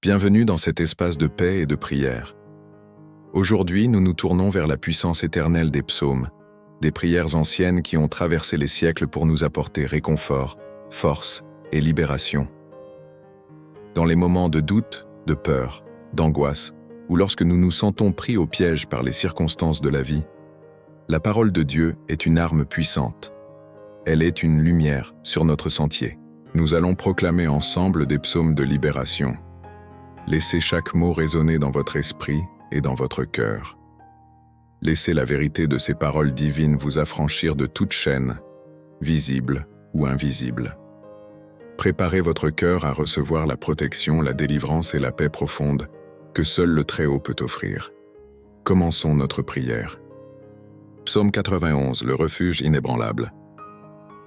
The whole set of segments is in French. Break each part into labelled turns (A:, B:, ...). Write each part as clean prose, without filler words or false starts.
A: Bienvenue dans cet espace de paix et de prière. Aujourd'hui, nous nous tournons vers la puissance éternelle des psaumes, des prières anciennes qui ont traversé les siècles pour nous apporter réconfort, force et libération. Dans les moments de doute, de peur, d'angoisse, ou lorsque nous nous sentons pris au piège par les circonstances de la vie, la parole de Dieu est une arme puissante. Elle est une lumière sur notre sentier. Nous allons proclamer ensemble des psaumes de libération. Laissez chaque mot résonner dans votre esprit et dans votre cœur. Laissez la vérité de ces paroles divines vous affranchir de toute chaîne, visible ou invisible. Préparez votre cœur à recevoir la protection, la délivrance et la paix profonde que seul le Très-Haut peut offrir. Commençons notre prière. Psaume 91, le refuge inébranlable.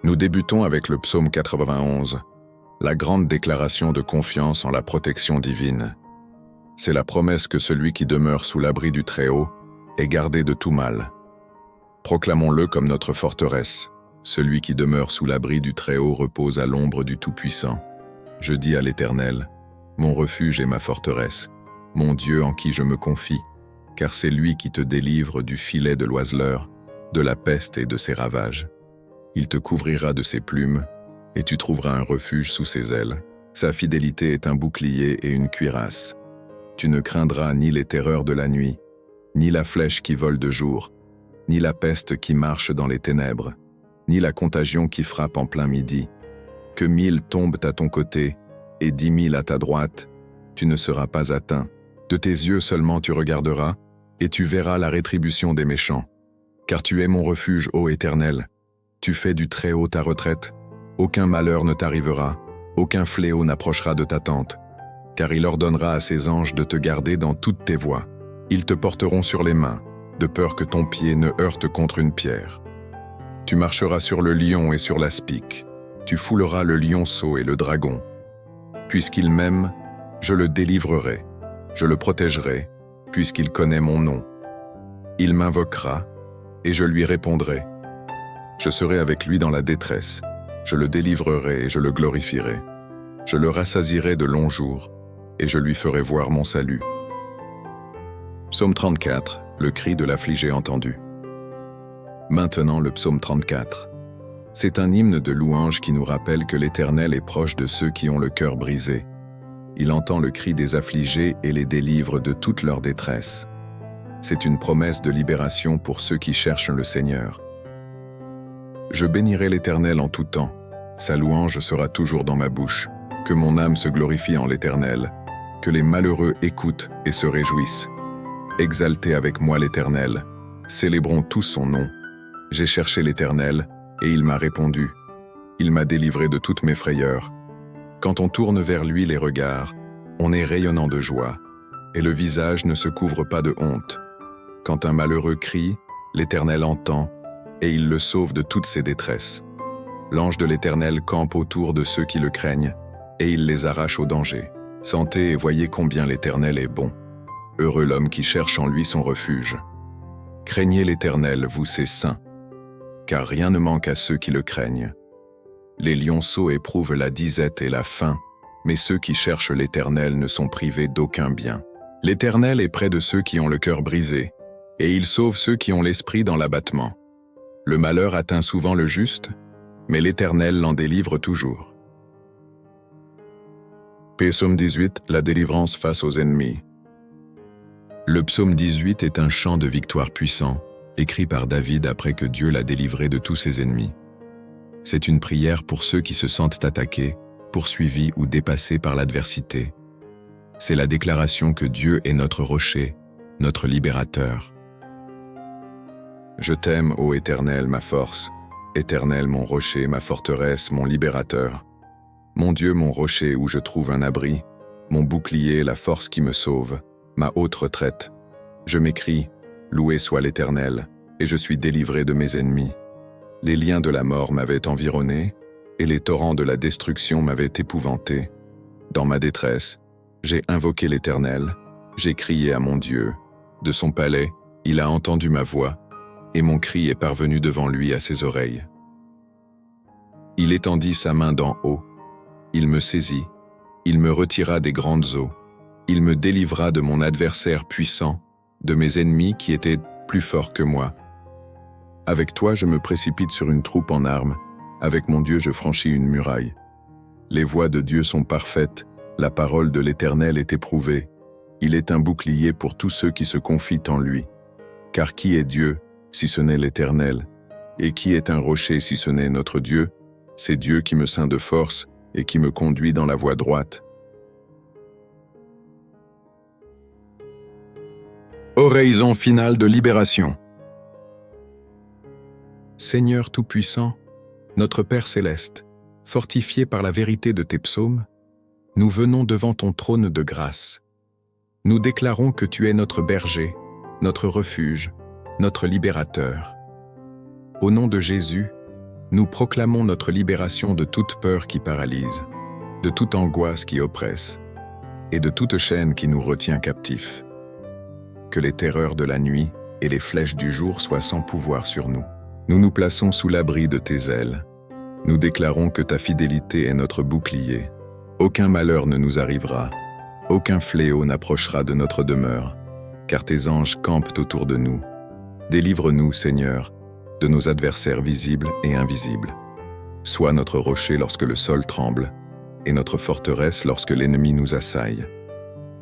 A: Nous débutons avec le psaume 91, la grande déclaration de confiance en la protection divine. C'est la promesse que celui qui demeure sous l'abri du Très-Haut est gardé de tout mal. Proclamons-le comme notre forteresse. Celui qui demeure sous l'abri du Très-Haut repose à l'ombre du Tout-Puissant. Je dis à l'Éternel, mon refuge et ma forteresse, mon Dieu en qui je me confie, car c'est lui qui te délivre du filet de l'oiseleur, de la peste et de ses ravages. Il te couvrira de ses plumes, et tu trouveras un refuge sous ses ailes. Sa fidélité est un bouclier et une cuirasse. Tu ne craindras ni les terreurs de la nuit, ni la flèche qui vole de jour, ni la peste qui marche dans les ténèbres, ni la contagion qui frappe en plein midi. Que 1000 tombent à ton côté, et 10 000 à ta droite, tu ne seras pas atteint. De tes yeux seulement tu regarderas, et tu verras la rétribution des méchants. Car tu es mon refuge, ô Éternel. Tu fais du Très-Haut ta retraite. Aucun malheur ne t'arrivera, aucun fléau n'approchera de ta tente. Car il ordonnera à ses anges de te garder dans toutes tes voies. Ils te porteront sur les mains, de peur que ton pied ne heurte contre une pierre. Tu marcheras sur le lion et sur l'aspic. Tu fouleras le lionceau et le dragon. Puisqu'il m'aime, je le délivrerai. Je le protégerai, puisqu'il connaît mon nom. Il m'invoquera, et je lui répondrai. Je serai avec lui dans la détresse. Je le délivrerai et je le glorifierai. Je le rassasierai de longs jours, et je lui ferai voir mon salut. Psaume 34, le cri de l'affligé entendu. Maintenant le psaume 34. C'est un hymne de louange qui nous rappelle que l'Éternel est proche de ceux qui ont le cœur brisé. Il entend le cri des affligés et les délivre de toute leur détresse. C'est une promesse de libération pour ceux qui cherchent le Seigneur. Je bénirai l'Éternel en tout temps. Sa louange sera toujours dans ma bouche. Que mon âme se glorifie en l'Éternel. Que les malheureux écoutent et se réjouissent. Exaltez avec moi l'Éternel. Célébrons tous son nom. J'ai cherché l'Éternel, et il m'a répondu. Il m'a délivré de toutes mes frayeurs. Quand on tourne vers lui les regards, on est rayonnant de joie, et le visage ne se couvre pas de honte. Quand un malheureux crie, l'Éternel entend, et il le sauve de toutes ses détresses. L'ange de l'Éternel campe autour de ceux qui le craignent, et il les arrache au danger. Sentez et voyez combien l'Éternel est bon. Heureux l'homme qui cherche en lui son refuge. Craignez l'Éternel, vous ses saints, car rien ne manque à ceux qui le craignent. Les lionceaux éprouvent la disette et la faim, mais ceux qui cherchent l'Éternel ne sont privés d'aucun bien. L'Éternel est près de ceux qui ont le cœur brisé, et il sauve ceux qui ont l'esprit dans l'abattement. Le malheur atteint souvent le juste, mais l'Éternel l'en délivre toujours. Psaume 18, la délivrance face aux ennemis. Le psaume 18 est un chant de victoire puissant, écrit par David après que Dieu l'a délivré de tous ses ennemis. C'est une prière pour ceux qui se sentent attaqués, poursuivis ou dépassés par l'adversité. C'est la déclaration que Dieu est notre rocher, notre libérateur. Je t'aime, ô Éternel, ma force, Éternel, mon rocher, ma forteresse, mon libérateur. Mon Dieu, mon rocher où je trouve un abri, mon bouclier, la force qui me sauve, ma haute retraite. Je m'écrie, loué soit l'Éternel, et je suis délivré de mes ennemis. Les liens de la mort m'avaient environné, et les torrents de la destruction m'avaient épouvanté. Dans ma détresse, j'ai invoqué l'Éternel, j'ai crié à mon Dieu. De son palais, il a entendu ma voix, et mon cri est parvenu devant lui à ses oreilles. Il étendit sa main d'en haut, il me saisit, il me retira des grandes eaux, Il me délivra de mon adversaire puissant, de mes ennemis qui étaient plus forts que moi. Avec toi, je me précipite sur une troupe en armes. Avec mon Dieu, je franchis une muraille. Les voies de Dieu sont parfaites, la parole de l'Éternel est éprouvée. Il est un bouclier pour tous ceux qui se confient en lui. Car qui est Dieu, si ce n'est l'Éternel? Et qui est un rocher, si ce n'est notre Dieu? C'est Dieu qui me ceint de force et qui me conduit dans la voie droite. Oraison finale de libération. Seigneur Tout-Puissant, notre Père Céleste, fortifié par la vérité de tes psaumes, nous venons devant ton trône de grâce. Nous déclarons que tu es notre berger, notre refuge, notre libérateur. Au nom de Jésus, nous proclamons notre libération de toute peur qui paralyse, de toute angoisse qui oppresse, et de toute chaîne qui nous retient captifs. Que les terreurs de la nuit et les flèches du jour soient sans pouvoir sur nous. Nous nous plaçons sous l'abri de tes ailes. Nous déclarons que ta fidélité est notre bouclier. Aucun malheur ne nous arrivera, aucun fléau n'approchera de notre demeure, car tes anges campent autour de nous. Délivre-nous, Seigneur, de nos adversaires visibles et invisibles. Sois notre rocher lorsque le sol tremble, et notre forteresse lorsque l'ennemi nous assaille.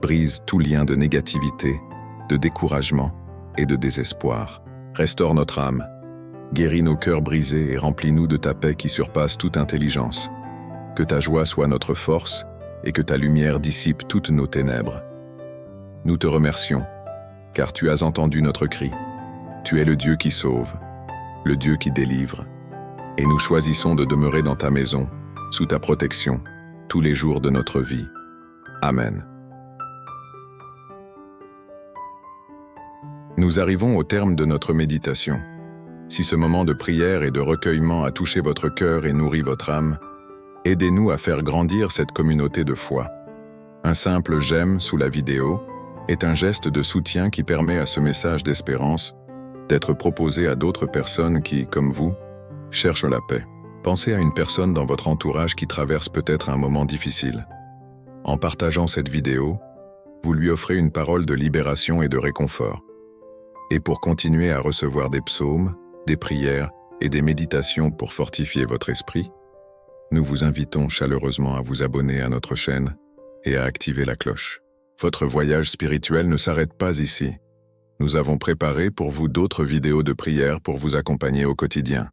A: Brise tout lien de négativité, de découragement et de désespoir. Restaure notre âme, guéris nos cœurs brisés et remplis-nous de ta paix qui surpasse toute intelligence. Que ta joie soit notre force et que ta lumière dissipe toutes nos ténèbres. Nous te remercions, car tu as entendu notre cri. Tu es le Dieu qui sauve, le Dieu qui délivre, et nous choisissons de demeurer dans ta maison, sous ta protection, tous les jours de notre vie. Amen. Nous arrivons au terme de notre méditation. Si ce moment de prière et de recueillement a touché votre cœur et nourri votre âme, aidez-nous à faire grandir cette communauté de foi. Un simple j'aime sous la vidéo est un geste de soutien qui permet à ce message d'espérance d'être proposé à d'autres personnes qui, comme vous, cherchent la paix. Pensez à une personne dans votre entourage qui traverse peut-être un moment difficile. En partageant cette vidéo, vous lui offrez une parole de libération et de réconfort. Et pour continuer à recevoir des psaumes, des prières et des méditations pour fortifier votre esprit, nous vous invitons chaleureusement à vous abonner à notre chaîne et à activer la cloche. Votre voyage spirituel ne s'arrête pas ici. Nous avons préparé pour vous d'autres vidéos de prière pour vous accompagner au quotidien.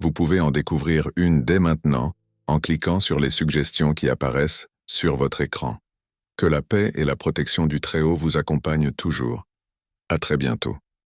A: Vous pouvez en découvrir une dès maintenant en cliquant sur les suggestions qui apparaissent sur votre écran. Que la paix et la protection du Très-Haut vous accompagnent toujours. À très bientôt.